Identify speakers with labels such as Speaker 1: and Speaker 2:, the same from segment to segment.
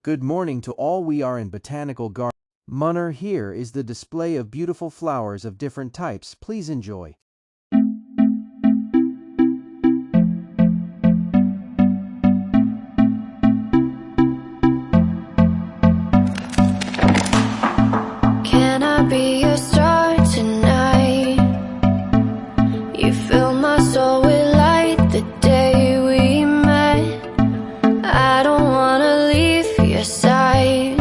Speaker 1: Good morning to all. We are in Botanical Garden. Munner, here is the display of beautiful flowers of different types. Please enjoy.
Speaker 2: Can I be your star tonight? You fill my soul with light the day we met. I don't wanna leave your side,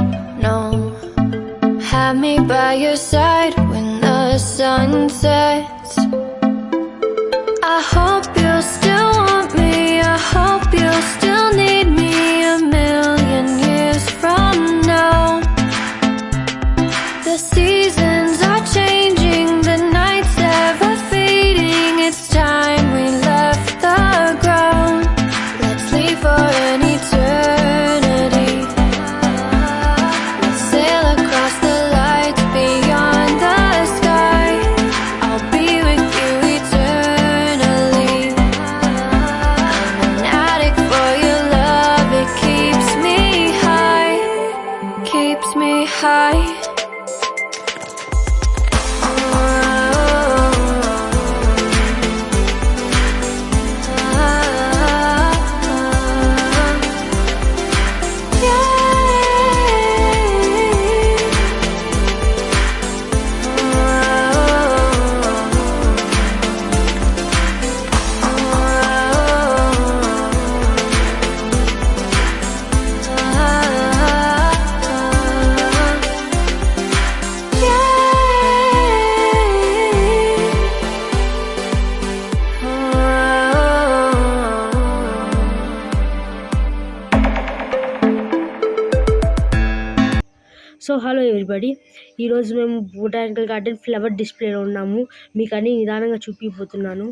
Speaker 2: no. Have me by your side when the sun sets. I hope you'll still want me. I hope you'll still need me 1,000,000 years from now. The seasons are changing, the nights ever fading. It's time we left the ground. Let's leave for an eternity. Let's sail across the lights beyond the sky. I'll be with you eternally. I'm an addict for your love, it keeps me high, keeps me high.
Speaker 3: So hello everybody, ఈరోజు మేము botanical garden flower డిస్ప్లేలో ఉన్నాము. మీకు అన్ని నిదానంగా చూపిపోతున్నాను.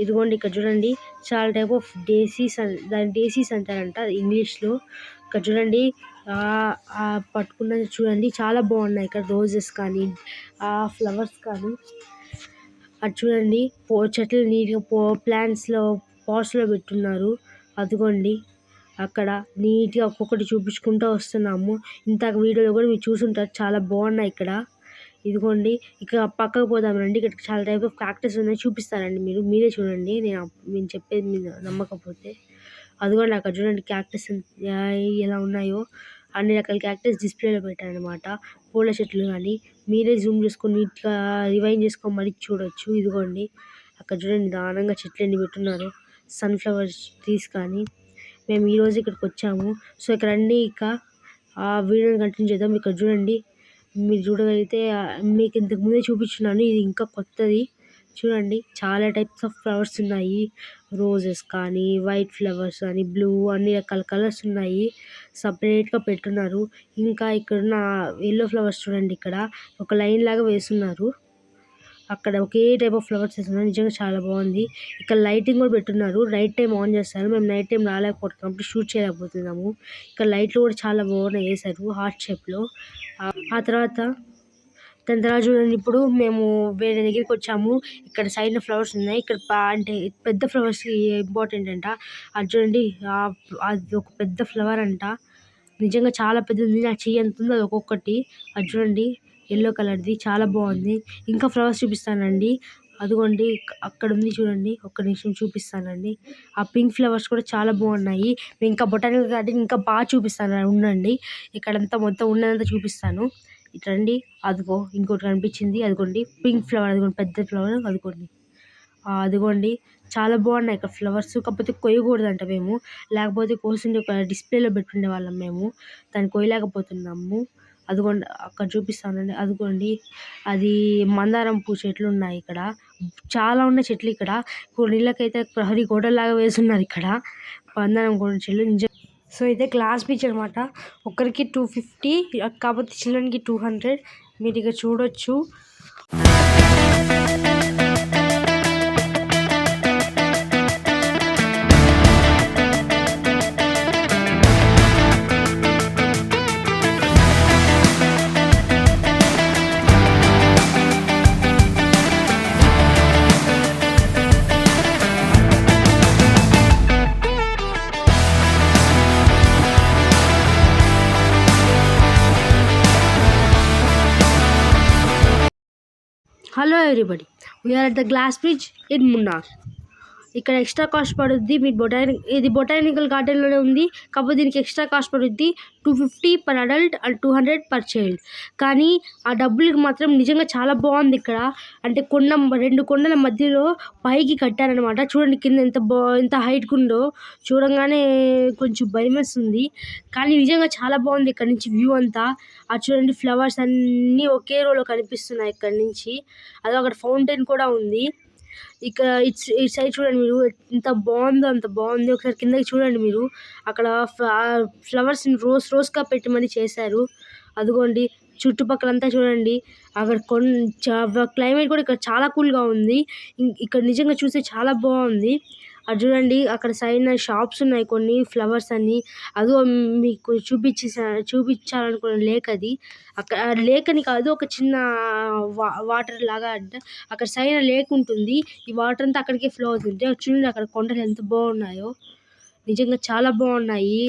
Speaker 3: ఇదిగోండి, ఇక్కడ చూడండి, చాలా టైప్ ఆఫ్ దాని డేసీస్ అంటారంట ఇంగ్లీష్లో. ఇక్కడ చూడండి, పట్టుకున్నది చూడండి, చాలా బాగున్నాయి. ఇక్కడ రోజెస్ కానీ ఫ్లవర్స్ కానీ అది చూడండి, చెట్లు నీట్గా ప్లాంట్స్లో పాట్స్లో పెట్టున్నారు. అదిగోండి, అక్కడ నీట్గా ఒక్కొక్కటి చూపించుకుంటూ వస్తున్నాము. ఇంత వీడియోలో కూడా మీరు చూసుంటారు, చాలా బాగున్నాయి ఇక్కడ. ఇదిగోండి, ఇక్కడ పక్కకు పోదామండి. ఇక్కడ చాలా టైప్ ఆఫ్ క్యాక్టస్ ఉన్నాయి, చూపిస్తానండి. మీరే చూడండి, నేను చెప్పేది మీరు నమ్మకపోతే. అదిగోండి, అక్కడ చూడండి క్యాక్టస్ ఎలా ఉన్నాయో. అన్ని రకాల క్యాక్టస్ డిస్ప్లేలో పెట్టారనమాట. పూల చెట్లు కానీ మీరే జూమ్ చేసుకొని నీట్గా రివైండ్ చేసుకొని మరీ చూడొచ్చు. ఇదిగోండి, అక్కడ చూడండి, నిదానంగా చెట్లు ఎన్ని పెట్టున్నారు. సన్ఫ్లవర్ ట్రీస్ కానీ. మేము ఈరోజు ఇక్కడికి వచ్చాము. సో ఇక్కడ అన్నీ వీడియోని కంటిన్యూ చేద్దాం. ఇక్కడ చూడండి, మీరు చూడగలిగితే మీకు ఇంతకు ముందే చూపించున్నాను, ఇది ఇంకా కొత్తది. చూడండి, చాలా టైప్స్ ఆఫ్ ఫ్లవర్స్ ఉన్నాయి. రోజెస్ కానీ, వైట్ ఫ్లవర్స్ కానీ, బ్లూ, అన్ని రకాల కలర్స్ ఉన్నాయి. సపరేట్గా పెట్టున్నారు. ఇంకా ఇక్కడున్న ఎల్లో ఫ్లవర్స్ చూడండి, ఇక్కడ ఒక లైన్ లాగా వేస్తున్నారు. అక్కడ ఒకే టైప్ ఆఫ్ ఫ్లవర్స్ వేస్తున్నారు. నిజంగా చాలా బాగుంది. ఇక్కడ లైటింగ్ కూడా పెట్టున్నారు. నైట్ టైం ఆన్ చేస్తారు. మేము నైట్ టైం రాలేకపోతున్నాం, షూట్ చేయలేకపోతున్నాము. ఇక్కడ లైట్లు కూడా చాలా బాగున్నాయి, వేశారు హార్ట్ షేప్లో. దాని తర్వాత చూడండి, ఇప్పుడు మేము వేరే దగ్గరికి వచ్చాము. ఇక్కడ సైడ్న ఫ్లవర్స్ ఉన్నాయి. ఇక్కడ అంటే పెద్ద ఫ్లవర్స్ ఇంపార్టెంట్ అంట. అది చూడండి, అది ఒక పెద్ద ఫ్లవర్ అంట. నిజంగా చాలా పెద్దది, నా చెయ్యి ఎంత ఉంది అది ఒక్కొక్కటి. అది చూడండి, ఎల్లో కలర్ది, చాలా బాగుంది. ఇంకా ఫ్లవర్స్ చూపిస్తానండి. అదిగోండి, అక్కడ ఉంది చూడండి, ఒక్క నిమిషం చూపిస్తానండి. ఆ పింక్ ఫ్లవర్స్ కూడా చాలా బాగున్నాయి. మేము ఇంకా బొటానికల్ గార్డెన్ ఇంకా బాగా చూపిస్తాను, ఉండండి. ఇక్కడంతా మొత్తం ఉన్నదంతా చూపిస్తాను. ఇట్రండి, అదిగో ఇంకోటి కనిపించింది. అదిగోండి పింక్ ఫ్లవర్, అదిగోండి పెద్ద ఫ్లవర్, అదిగోండి చాలా బాగున్నాయి ఇక్కడ ఫ్లవర్స్. కాకపోతే కొయ్యకూడదంట మేము, లేకపోతే కోసిండి ఒక డిస్ప్లేలో పెట్టుండే వాళ్ళం మేము. దాన్ని కొయ్యలేకపోతున్నాము. అదిగోండి, అక్కడ చూపిస్తానండి. అదిగోండి, అది మందారం పూ చెట్లు ఉన్నాయి. ఇక్కడ చాలా ఉన్నాయి చెట్లు. ఇక్కడ నీళ్ళకైతే ప్రహరీ గోడలాగా వేస్తున్నారు ఇక్కడ మందారం గోడ చెట్లు. నిజం. సో ఇదే గ్లాస్ బీచ్ అనమాట. ఒకరికి 250, కాకపోతే చిల్డ్రన్కి 200. మీరు ఇక చూడొచ్చు. Hello everybody, we're at the glass bridge in Munnar. ఇక్కడ ఎక్స్ట్రా కాస్ట్ పడుద్ది. ఇది బొటానికల్ గార్డెన్లోనే ఉంది, కాకపోతే దీనికి ఎక్స్ట్రా కాస్ట్ పడుద్ది 250 per adult and 200 per child. కానీ ఆ డబ్బులకి మాత్రం నిజంగా చాలా బాగుంది ఇక్కడ. అంటే రెండు కొండల మధ్యలో పైకి కట్టారనమాట. చూడండి కింద ఎంత హైట్గా ఉందో. చూడంగానే కొంచెం భయమేస్తుంది, కానీ నిజంగా చాలా బాగుంది ఇక్కడ నుంచి వ్యూ అంతా. అది చూడండి, ఫ్లవర్స్ అన్నీ ఒకే రోలో కనిపిస్తున్నాయి ఇక్కడ నుంచి. అదో అక్కడ ఫౌంటైన్ కూడా ఉంది. ఇక ఇటు సైడ్ చూడండి మీరు, ఎంత బాగుందో అంత బాగుంది. ఒకసారి కిందకి చూడండి మీరు, అక్కడ ఫ్లవర్స్ని రోస్గా పెట్టి మరీ చేశారు. అదిగోండి చుట్టుపక్కలంతా చూడండి. అక్కడ క్లైమేట్ కూడా ఇక్కడ చాలా కూల్గా ఉంది. ఇక్కడ నిజంగా చూస్తే చాలా బాగుంది. అది చూడండి, అక్కడ సైడ్ షాప్స్ ఉన్నాయి కొన్ని, ఫ్లవర్స్ అన్ని. అదో మీకు చూపించాలనుకున్న లేక్ అది. అక్కడ లేక్ అని కాదు, ఒక చిన్న వాటర్ లాగా. అక్కడ సైడ్ లేక్ ఉంటుంది, ఈ వాటర్ అంతా అక్కడికే ఫ్లో అవుతుంది. చూడండి అక్కడ కొండలు ఎంత బాగున్నాయో, నిజంగా చాలా బాగున్నాయి.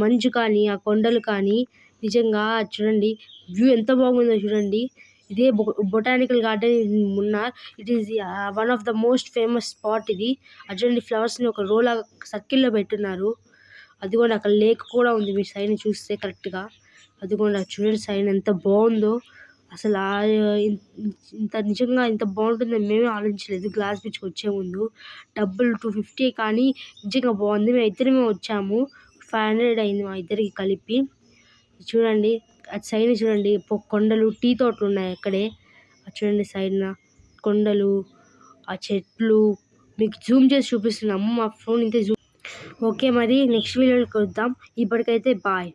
Speaker 3: మంచు కానీ ఆ కొండలు కానీ నిజంగా చూడండి, వ్యూ ఎంత బాగుందో చూడండి. ఇదే botanical garden in Munnar. It is one of the most famous spot ఇది. అది చూడండి, ఫ్లవర్స్ని ఒక రో లాగా సర్కిల్లో పెట్టున్నారు. అదిగోండి అక్కడ లేక్ కూడా ఉంది, మీరు సైడ్ చూస్తే కరెక్ట్గా. అదిగోండి అది చూడండి సైడ్ ఎంత బాగుందో. అసలు నిజంగా ఇంత బాగుంటుందని మేమే ఆలోచించలేదు గ్లాస్ బ్రిడ్జ్కి వచ్చే ముందు. డబ్బులు 250 కానీ నిజంగా బాగుంది. మేము ఇద్దరమే వచ్చాము, 500 అయింది మా ఇద్దరికి కలిపి. చూడండి అటు సైడ్ చూడండి, కొండలు, టీ తోటలు ఉన్నాయి అక్కడే. అది చూడండి సైడ్న కొండలు, ఆ చెట్లు. మీకు జూమ్ చేసి చూపిస్తున్నాము, మా ఫోన్ ఇంతే జూమ్. ఓకే, మరి నెక్స్ట్ వీడియోకి వద్దాం. ఇప్పటికైతే బాయ్.